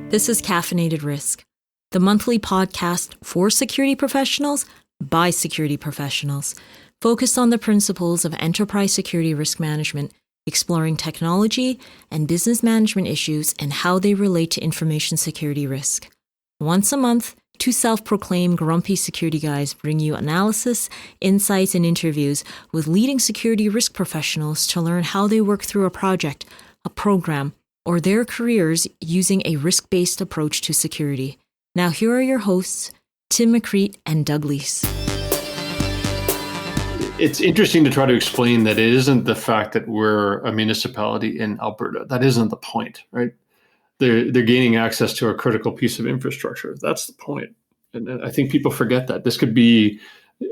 This is Caffeinated Risk, the monthly podcast for security professionals by security professionals, focused on the principles of enterprise security risk management, exploring technology and business management issues and how they relate to information security risk. Once a month, two self-proclaimed grumpy security guys bring you analysis, insights, and interviews with leading security risk professionals to learn how they work through a project, a program, or their careers using a risk-based approach to security. Now here are your hosts, Tim McCreet and Doug Leese. It's interesting to try to explain that it isn't the fact that we're a municipality in Alberta. That isn't the point, right? They're gaining access to a critical piece of infrastructure. That's the point. And I think people forget that. This could be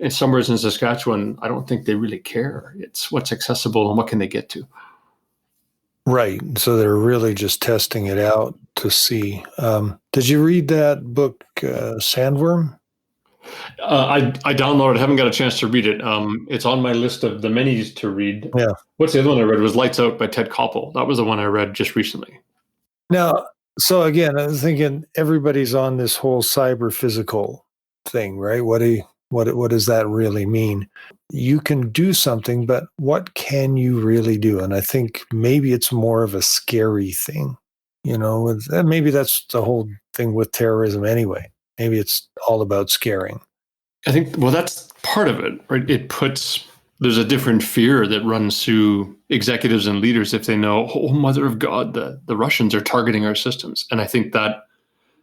somewhere in Saskatchewan. I don't think they really care. It's what's accessible and what can they get to. Right. So they're really just testing it out to see. Did you read that book, Sandworm? I downloaded it. Haven't got a chance to read it. It's on my list of the many to read. Yeah. What's the other one I read? It was Lights Out by Ted Koppel. That was the one I read just recently. Now, so again, I was thinking everybody's on this whole cyber physical thing, right? What does that really mean? You can do something, but what can you really do? And I think maybe it's more of a scary thing, and maybe that's the whole thing with terrorism anyway. Maybe it's all about scaring. I think, well, that's part of it, right? There's a different fear that runs through executives and leaders if they know, oh, mother of God, the Russians are targeting our systems. And I think that,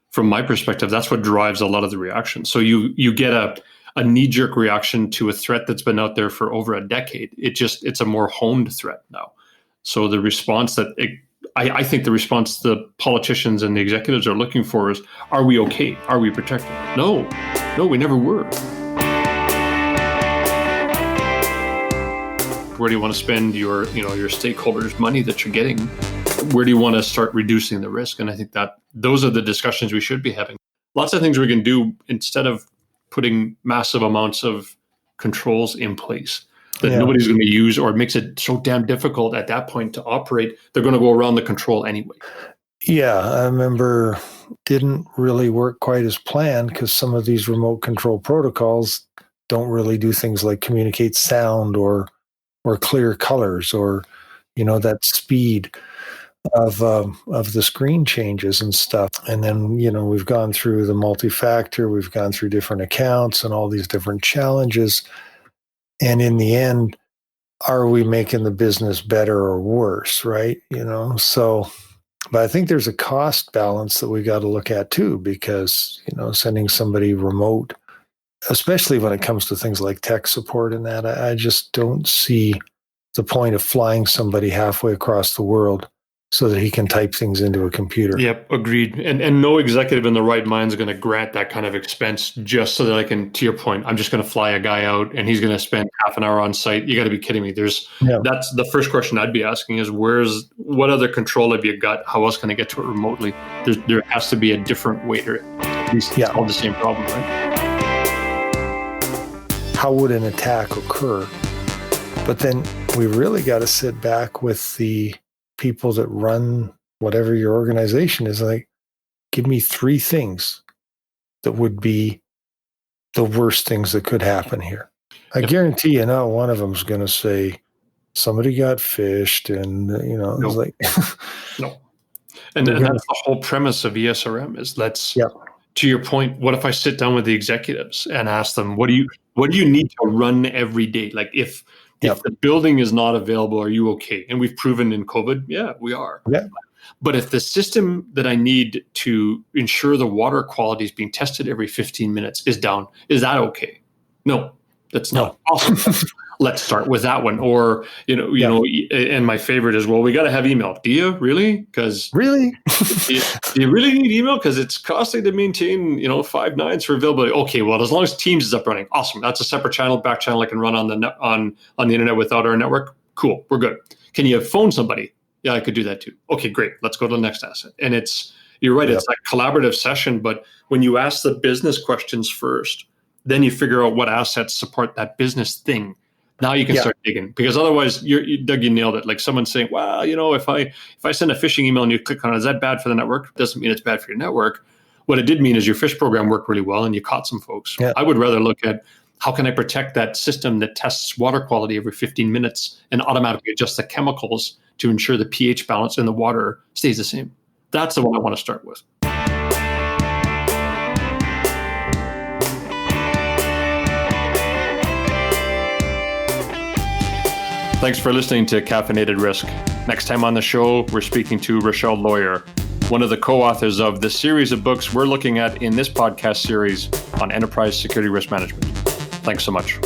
from my perspective, that's what drives a lot of the reaction. So you get a knee-jerk reaction to a threat that's been out there for over a decade. It's a more honed threat now. So the response I think the response the politicians and the executives are looking for is, are we okay? Are we protected? No, we never were. Where do you want to spend your stakeholders' money that you're getting? Where do you want to start reducing the risk? And I think that those are the discussions we should be having. Lots of things we can do instead of putting massive amounts of controls in place that nobody's going to use, or it makes it so damn difficult at that point to operate. They're going to go around the control anyway. Yeah, I remember didn't really work quite as planned because some of these remote control protocols don't really do things like communicate sound or clear colors or, that speed of the screen changes and stuff. And then, we've gone through the multi-factor, we've gone through different accounts and all these different challenges. And in the end, are we making the business better or worse, right? But I think there's a cost balance that we got to look at too, because, sending somebody remote, especially when it comes to things like tech support and that, I just don't see the point of flying somebody halfway across the world so that he can type things into a computer. Yep, agreed. And no executive in the right mind is going to grant that kind of expense just so that I can, to your point, I'm just going to fly a guy out and he's going to spend half an hour on site. You got to be kidding me. That's the first question I'd be asking is what other control have you got? How else can I get to it remotely? There has to be a different way to at least solve the same problem, right? How would an attack occur? But then we really got to sit back with the people that run whatever your organization is, like, give me 3 things that would be the worst things that could happen here. I guarantee one of them is going to say somebody got phished and, it was like... No. And that's the whole premise of ESRM is to your point, what if I sit down with the executives and ask them, what do you need to run every day? Like if the building is not available, are you okay? And we've proven in COVID, we are. Yeah. But if the system that I need to ensure the water quality is being tested every 15 minutes is down, is that okay? No, that's not awesome. let's start with that one. Or, and my favorite is, well, we got to have email. Do you really? Because Really? do you really need email? Because it's costly to maintain, 5 nines for availability. Okay, well, as long as Teams is up running, awesome. That's a separate channel, back channel I can run on the internet without our network. Cool, we're good. Can you phone somebody? Yeah, I could do that too. Okay, great. Let's go to the next asset. And you're right, It's a collaborative session, but when you ask the business questions first, then you figure out what assets support that business thing. Now you can start digging, because otherwise, Doug, you nailed it. Like someone saying, well, if I send a phishing email and you click on it, is that bad for the network? Doesn't mean it's bad for your network. What it did mean is your phish program worked really well and you caught some folks. Yeah. I would rather look at how can I protect that system that tests water quality every 15 minutes and automatically adjust the chemicals to ensure the pH balance in the water stays the same. That's the one I want to start with. Thanks for listening to Caffeinated Risk. Next time on the show, we're speaking to Rochelle Lawyer, one of the co-authors of the series of books we're looking at in this podcast series on enterprise security risk management. Thanks so much.